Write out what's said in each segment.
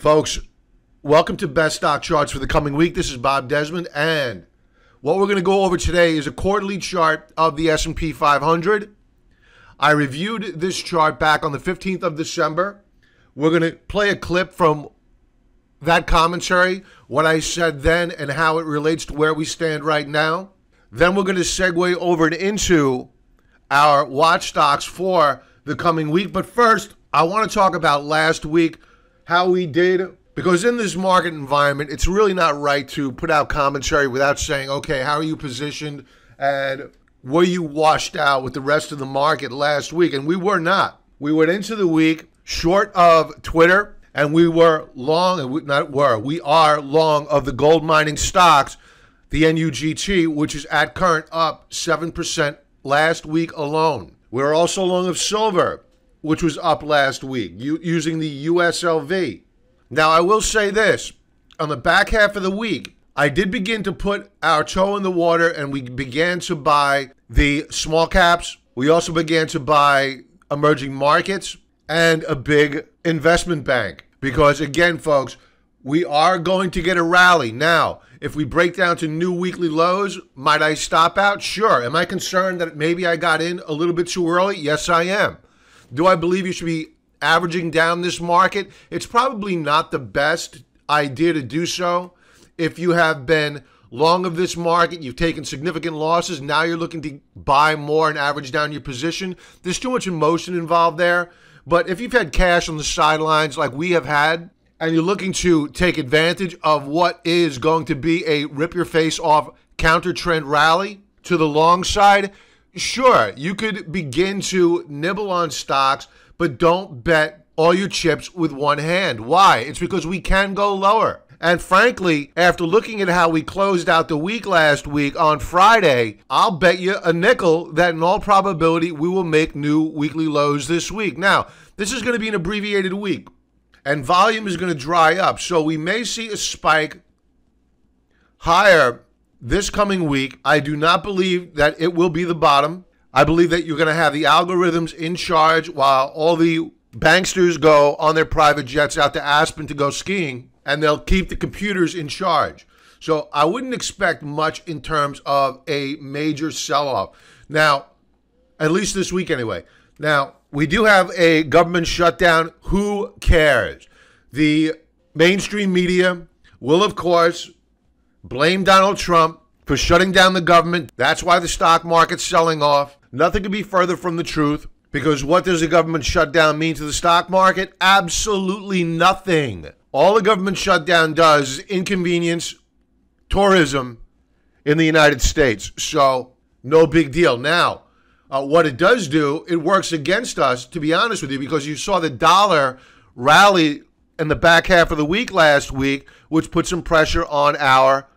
Folks, welcome to Best Stock Charts for the coming week. This is Bob Desmond, and what we're going to go over today is a quarterly chart of the S&P 500. I reviewed this chart back on the 15th of December. We're going to play a clip from that commentary, what I said then and how it relates to where we stand right now. Then we're going to segue over and into our watch stocks for the coming week. But first, I want to talk about last week, how we did, because in this market environment, it's really not right to put out commentary without saying, okay, how are you positioned and were you washed out with the rest of the market last week? And we were not. We went into the week short of Twitter, and we were long, and we are long of the gold mining stocks, the NUGT, which is at current up 7% last week alone. We were also long of silver, which was up last week, using the USLV. Now, I will say this. On the back half of the week, I did begin to put our toe in the water, and we began to buy the small caps. We also began to buy emerging markets and a big investment bank. Because, again, folks, we are going to get a rally. Now, if we break down to new weekly lows, might I stop out? Sure. Am I concerned that maybe I got in a little bit too early? Yes, I am. Do I believe you should be averaging down this market? It's probably not the best idea to do so. If you have been long of this market, you've taken significant losses, now you're looking to buy more and average down your position. There's too much emotion involved there. But if you've had cash on the sidelines like we have had, and you're looking to take advantage of what is going to be a rip-your-face-off counter-trend rally to the long side, sure, you could begin to nibble on stocks, but don't bet all your chips with one hand. Why? It's because we can go lower. And frankly, after looking at how we closed out the week last week on Friday, I'll bet you a nickel that in all probability we will make new weekly lows this week. Now, this is going to be an abbreviated week, and volume is going to dry up. So we may see a spike higher this coming week. I do not believe that it will be the bottom. I believe that you're going to have the algorithms in charge while all the banksters go on their private jets out to Aspen to go skiing, and they'll keep the computers in charge. So I wouldn't expect much in terms of a major sell-off. Now, at least this week anyway. Now, we do have a government shutdown. Who cares? The mainstream media will, of course, blame Donald Trump for shutting down the government. That's why the stock market's selling off. Nothing could be further from the truth, because what does a government shutdown mean to the stock market? Absolutely nothing. All the government shutdown does is inconvenience tourism in the United States. So no big deal. Now, what it does do, it works against us, to be honest with you, because you saw the dollar rally in the back half of the week last week, which put some pressure on our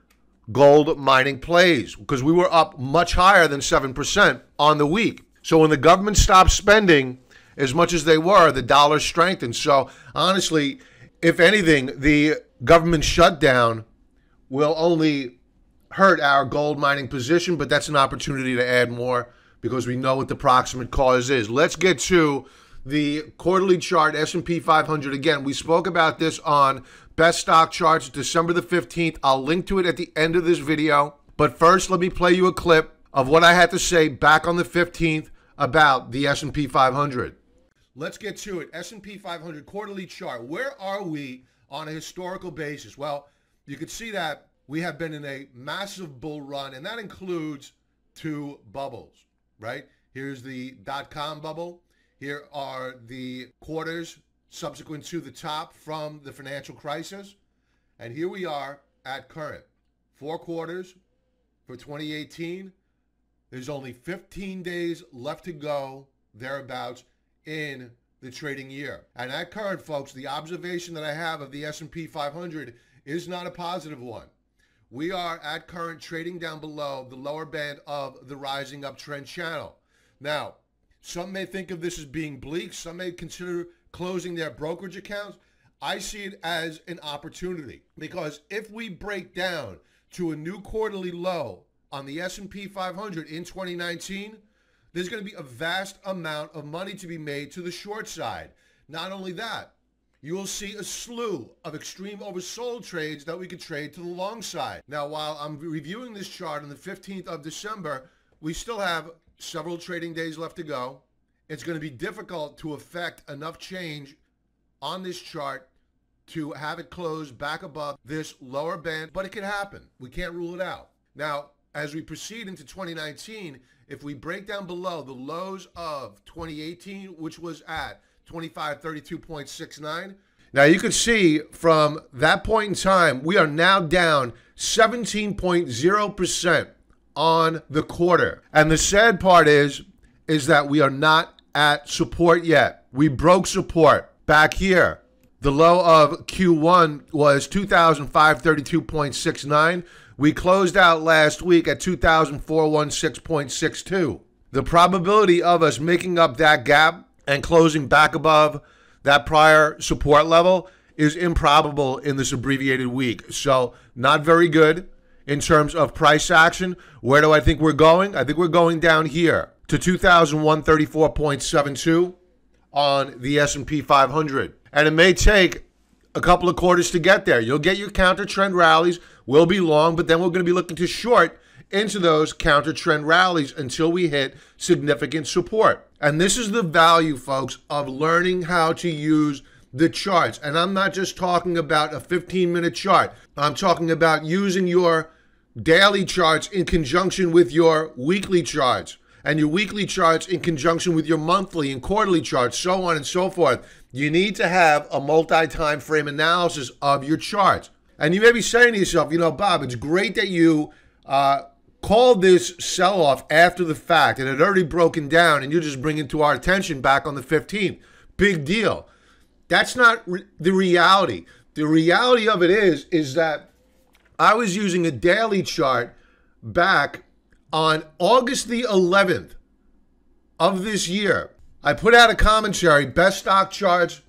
gold mining plays, because we were up much higher than 7% on the week. So when the government stopped spending as much as they were, the dollar strengthened. So honestly, if anything, the government shutdown will only hurt our gold mining position, but that's an opportunity to add more because we know what the proximate cause is. Let's get to the quarterly chart, S&P 500. Again, we spoke about this on Best Stock Charts, December the 15th. I'll link to it at the end of this video. But first, let me play you a clip of what I had to say back on the 15th about the S&P 500. Let's get to it. S&P 500 quarterly chart. Where are we on a historical basis? Well, you can see that we have been in a massive bull run, and that includes two bubbles, right? Here's the .com bubble. Here are the quarters subsequent to the top from the financial crisis. And here we are at current. 4 quarters for 2018. There's only 15 days left to go, thereabouts, in the trading year. And at current, folks, the observation that I have of the S&P 500 is not a positive one. We are at current trading down below the lower band of the rising uptrend channel. Now, some may think of this as being bleak. Some may consider closing their brokerage accounts. I see it as an opportunity, because if we break down to a new quarterly low on the S&P 500 in 2019, there's going to be a vast amount of money to be made to the short side. Not only that, you will see a slew of extreme oversold trades that we could trade to the long side. Now, while I'm reviewing this chart on the 15th of December, we still have several trading days left to go. It's going to be difficult to affect enough change on this chart to have it close back above this lower band, but it could happen. We can't rule it out. Now, as we proceed into 2019, if we break down below the lows of 2018, which was at 2532.69. Now you can see from that point in time, we are now down 17.0% on the quarter. And the sad part is that we are not at support yet. We broke support back here. The low of Q1 was 2,532.69. We closed out last week at 2,416.62. The probability of us making up that gap and closing back above that prior support level is improbable in this abbreviated week. So not very good in terms of price action. Where do I think we're going? I think we're going down here to 2,134.72 on the S&P 500. And it may take a couple of quarters to get there. You'll get your counter trend rallies. We'll be long, but then we're going to be looking to short into those counter trend rallies until we hit significant support. And this is the value, folks, of learning how to use the charts. And I'm not just talking about a 15-minute chart. I'm talking about using your daily charts in conjunction with your weekly charts, and your weekly charts in conjunction with your monthly and quarterly charts, so on and so forth. You need to have a multi-time frame analysis of your charts. And you may be saying to yourself, you know, Bob, it's great that you called this sell-off after the fact. It had already broken down, and you're just bringing to our attention back on the 15th. Big deal. That's not the reality. The reality of it is that I was using a daily chart back on August the 11th of this year. I put out a commentary, best stock charts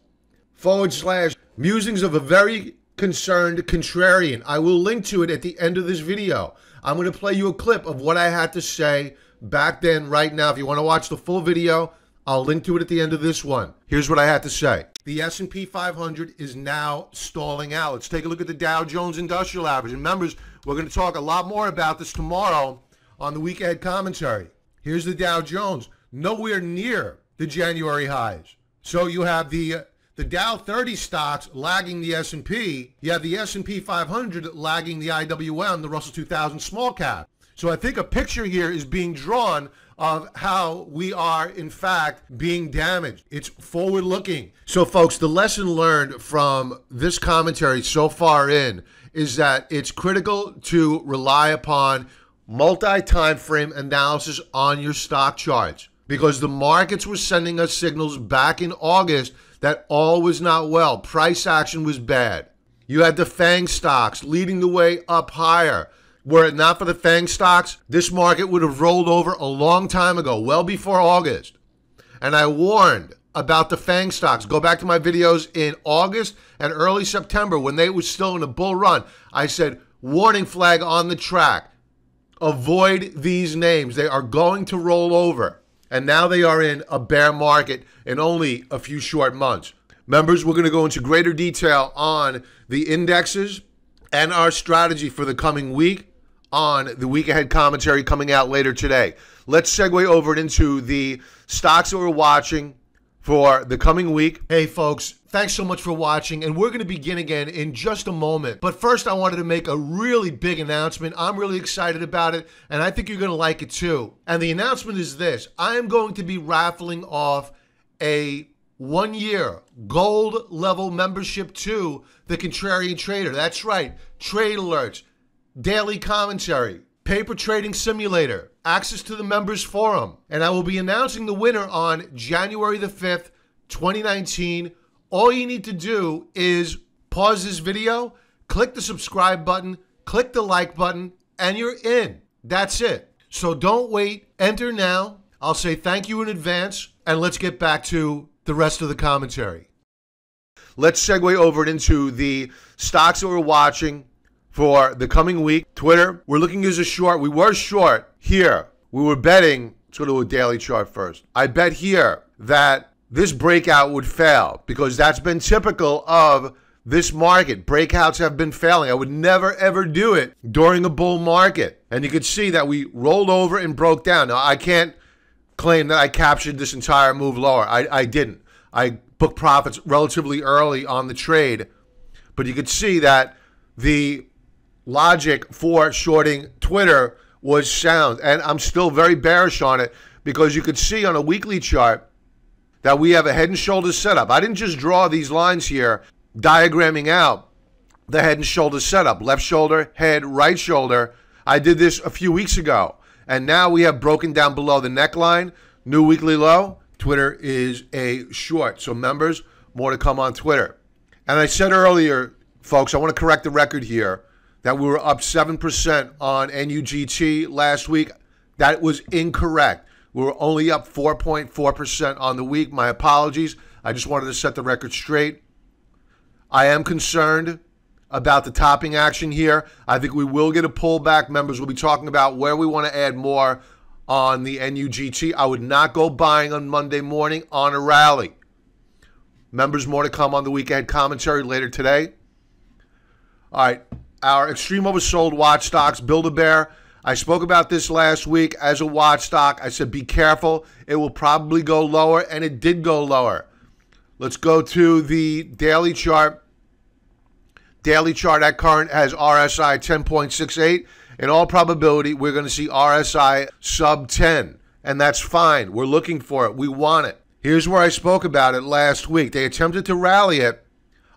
/ musings of a very concerned contrarian. I will link to it at the end of this video. I'm going to play you a clip of what I had to say back then, right now. If you want to watch the full video, I'll link to it at the end of this one. Here's what I had to say. The S&P 500 is now stalling out. Let's take a look at the Dow Jones Industrial Average. And members, we're going to talk a lot more about this tomorrow on the week ahead commentary. Here's the Dow Jones, nowhere near the January highs. So you have the Dow 30 stocks lagging the S&P. You have the S&P 500 lagging the IWM, the Russell 2000 small cap. So I think a picture here is being drawn of how we are, in fact, being damaged. It's forward-looking. So, folks, the lesson learned from this commentary so far in is that it's critical to rely upon multi-time frame analysis on your stock charts, because the markets were sending us signals back in August that all was not well. Price action was bad. You had the FANG stocks leading the way up higher. Were it not for the FANG stocks, this market would have rolled over a long time ago, well before August. And I warned about the FANG stocks. Go back to my videos in August and early September when they were still in a bull run. I said, warning flag on the track. Avoid these names. They are going to roll over. And now they are in a bear market in only a few short months. Members, we're going to go into greater detail on the indexes and our strategy for the coming week on the week ahead commentary coming out later today. Let's segue over into the stocks that we're watching for the coming week. Hey folks, thanks so much for watching, and we're going to begin again in just a moment. But first, I wanted to make a really big announcement. I'm really excited about it, and I think you're going to like it too. And the announcement is this: I am going to be raffling off a 1-year gold level membership to the Contrarian Trader. That's right, trade alerts, daily commentary, paper trading simulator, access to the members forum. And I will be announcing the winner on January the 5th, 2019. All you need to do is pause this video, click the subscribe button, click the like button, and you're in. That's it. So don't wait. Enter now. I'll say thank you in advance, and let's get back to the rest of the commentary. Let's segue over into the stocks that we're watching for the coming week. Twitter, we're looking as a short. We were short here. We were betting, let's go to a daily chart first. I bet here that this breakout would fail, because that's been typical of this market. Breakouts have been failing. I would never, ever do it during a bull market. And you could see that we rolled over and broke down. Now, I can't claim that I captured this entire move lower. I didn't. I booked profits relatively early on the trade. But you could see that the logic for shorting Twitter was sound. And I'm still very bearish on it, because you could see on a weekly chart that we have a head and shoulders setup. I didn't just draw these lines here diagramming out the head and shoulders setup. Left shoulder, head, right shoulder. I did this a few weeks ago. And now we have broken down below the neckline. New weekly low. Twitter is a short. So members, more to come on Twitter. And I said earlier, folks, I want to correct the record here, that we were up 7% on NUGT last week. That was incorrect. We were only up 4.4% on the week. My apologies. I just wanted to set the record straight. I am concerned about the topping action here. I think we will get a pullback. Members will be talking about where we want to add more on the NUGT. I would not go buying on Monday morning on a rally. Members, more to come on the week ahead commentary later today. All right, our extreme oversold watch stocks, Build-A-Bear. I spoke about this last week as a watch stock. I said, be careful. It will probably go lower, and it did go lower. Let's go to the daily chart. Daily chart at current has RSI 10.68. In all probability, we're going to see RSI sub 10, and that's fine. We're looking for it. We want it. Here's where I spoke about it last week. They attempted to rally it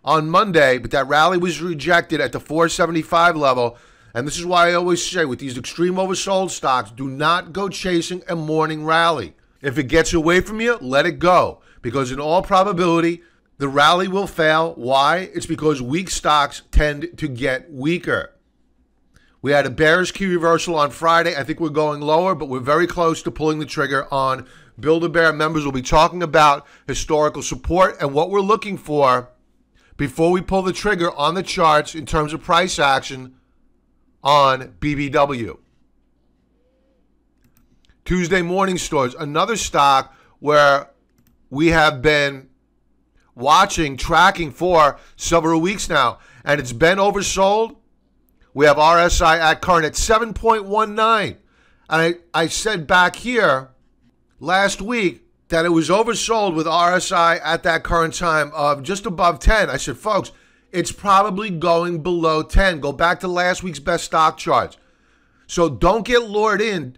on Monday, but that rally was rejected at the 475 level. And this is why I always say, with these extreme oversold stocks, do not go chasing a morning rally. If it gets away from you, let it go. Because in all probability, the rally will fail. Why? It's because weak stocks tend to get weaker. We had a bearish key reversal on Friday. I think we're going lower, but we're very close to pulling the trigger on Build-A-Bear. Members will be talking about historical support and what we're looking for before we pull the trigger on the charts in terms of price action on BBW. Tuesday morning stores, another stock where we have been watching, tracking for several weeks now, and it's been oversold. We have RSI at current at 7.19. And I said back here last week that it was oversold with RSI at that current time of just above 10. I said, folks, it's probably going below 10. Go back to last week's best stock charts. So don't get lured in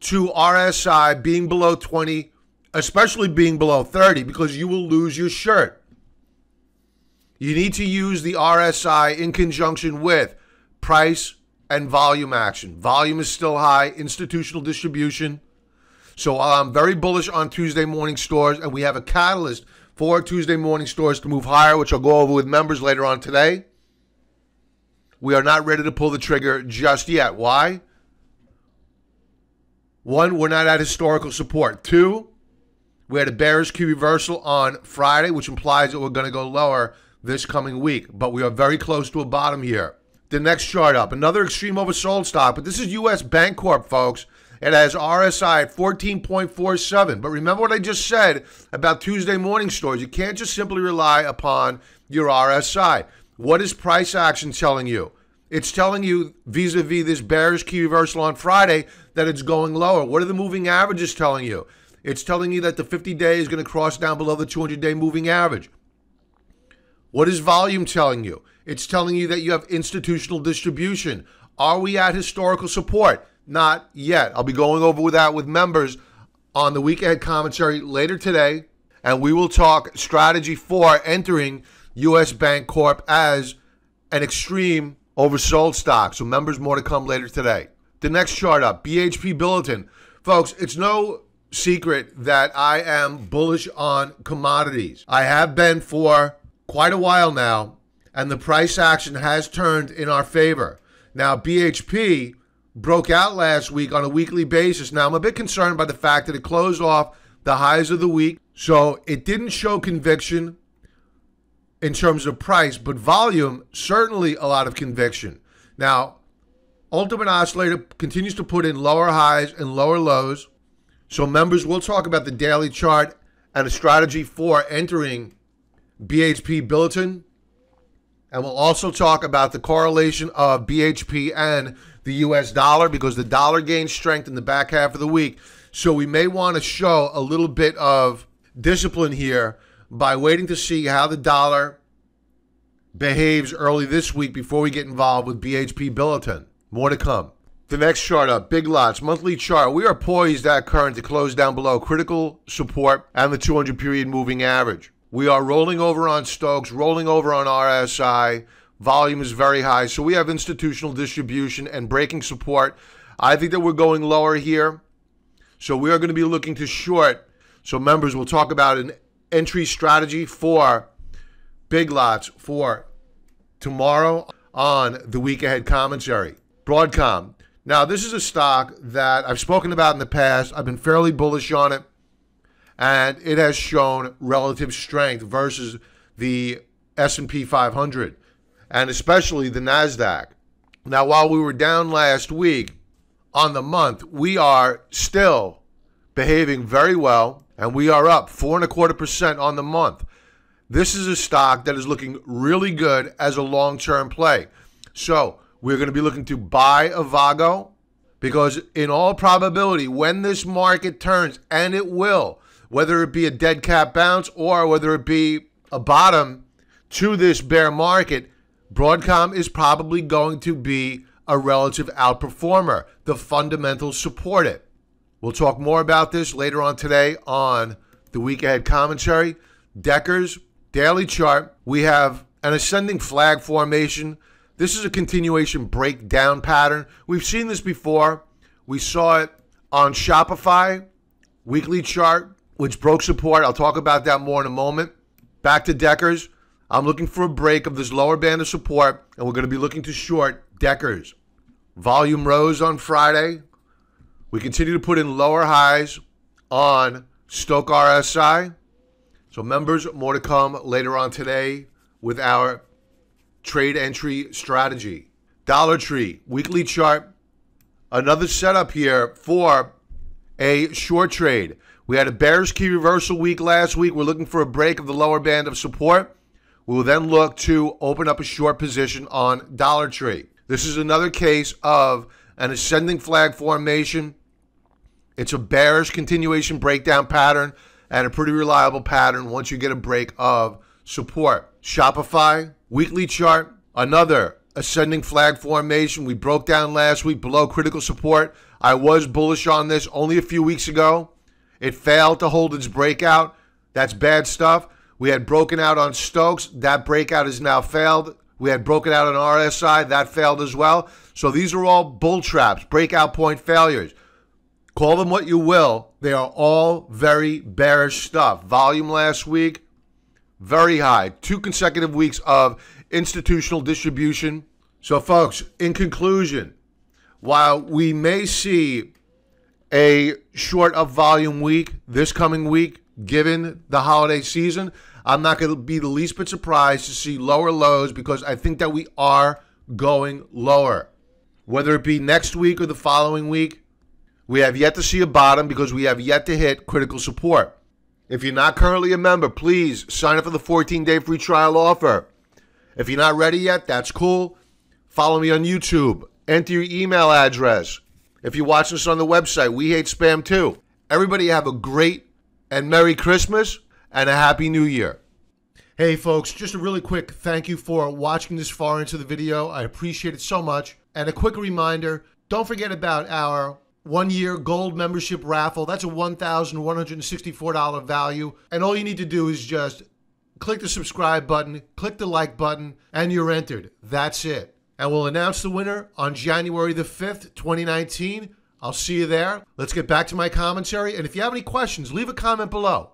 to RSI being below 20, especially being below 30, because you will lose your shirt. You need to use the RSI in conjunction with price and volume action. Volume is still high, institutional distribution. So I'm very bullish on Tuesday morning stores, and we have a catalyst for Tuesday morning stores to move higher, which I'll go over with members later on today. We are not ready to pull the trigger just yet. Why? One, we're not at historical support. Two, we had a bearish key reversal on Friday, which implies that we're going to go lower this coming week. But we are very close to a bottom here. The next chart up, another extreme oversold stock, but this is U.S. Bancorp, folks. It has RSI at 14.47. But remember what I just said about Tuesday morning stores. You can't just simply rely upon your RSI. What is price action telling you? It's telling you vis-a-vis this bearish key reversal on Friday that it's going lower. What are the moving averages telling you? It's telling you that the 50-day is going to cross down below the 200-day moving average. What is volume telling you? It's telling you that you have institutional distribution. Are we at historical support? Not yet. I'll be going over that with members on the week ahead commentary later today, and we will talk strategy for entering U.S. Bancorp as an extreme oversold stock. So members, more to come later today. The next chart up, BHP Billiton. Folks, it's no secret that I am bullish on commodities. I have been for quite a while now, and the price action has turned in our favor. Now, BHP broke out last week on a weekly basis. Now, I'm a bit concerned by the fact that it closed off the highs of the week, so it didn't show conviction in terms of price, but volume, certainly a lot of conviction. Now, Ultimate Oscillator continues to put in lower highs and lower lows, so members, we'll talk about the daily chart and a strategy for entering BHP Bulletin. And we'll also talk about the correlation of BHP and the US dollar, because the dollar gained strength in the back half of the week. So we may want to show a little bit of discipline here by waiting to see how the dollar behaves early this week before we get involved with BHP Bulletin. More to come. The next chart up, Big Lots, monthly chart. We are poised at current to close down below critical support and the 200 period moving average. We are rolling over on Stokes, rolling over on RSI. Volume is very high, so we have institutional distribution and breaking support. I think that we're going lower here, so we are going to be looking to short. So members, we'll talk about an entry strategy for Big Lots for tomorrow on the week ahead commentary. Broadcom. Now, this is a stock that I've spoken about in the past. I've been fairly bullish on it, and it has shown relative strength versus the S&P 500, and especially the NASDAQ. Now, while we were down last week on the month, we are still behaving very well, and we are up 4.25% on the month. This is a stock that is looking really good as a long-term play. So we're going to be looking to buy AVGO, because in all probability, when this market turns, and it will, whether it be a dead cat bounce or whether it be a bottom to this bear market, Broadcom is probably going to be a relative outperformer. The fundamentals support it. We'll talk more about this later on today on the week ahead commentary. Decker's daily chart. We have an ascending flag formation. This is a continuation breakdown pattern. We've seen this before. We saw it on Shopify, weekly chart, which broke support. I'll talk about that more in a moment. Back to Decker's. I'm looking for a break of this lower band of support, and we're going to be looking to short Decker's. Volume rose on Friday. We continue to put in lower highs on Stoke RSI. So members, more to come later on today with our trade entry strategy. Dollar Tree, weekly chart. Another setup here for a short trade. We had a bearish key reversal week last week. We're looking for a break of the lower band of support. We will then look to open up a short position on Dollar Tree. This is another case of an ascending flag formation. It's a bearish continuation breakdown pattern and a pretty reliable pattern once you get a break of support. Shopify, weekly chart, another ascending flag formation. We broke down last week below critical support. I was bullish on this only a few weeks ago. It failed to hold its breakout. That's bad stuff. We had broken out on Stokes. That breakout has now failed. We had broken out on RSI. That failed as well. So these are all bull traps, breakout point failures. Call them what you will. They are all very bearish stuff. Volume last week, very high. 2 consecutive weeks of institutional distribution. So folks, in conclusion, while we may see a short of volume week this coming week, given the holiday season, I'm not going to be the least bit surprised to see lower lows, because I think that we are going lower. Whether it be next week or the following week, we have yet to see a bottom because we have yet to hit critical support. If you're not currently a member, please sign up for the 14-day free trial offer. If you're not ready yet, that's cool. Follow me on YouTube. Enter your email address. If you're watching this on the website, we hate spam too. Everybody have a great and Merry Christmas and a Happy New Year. Hey folks, just a really quick thank you for watching this far into the video. I appreciate it so much. And a quick reminder, don't forget about our 1-year gold membership raffle. That's a $1,164 value. And all you need to do is just click the subscribe button, click the like button, and you're entered. That's it. And we'll announce the winner on January the 5th, 2019. I'll see you there. Let's get back to my commentary. And if you have any questions, leave a comment below.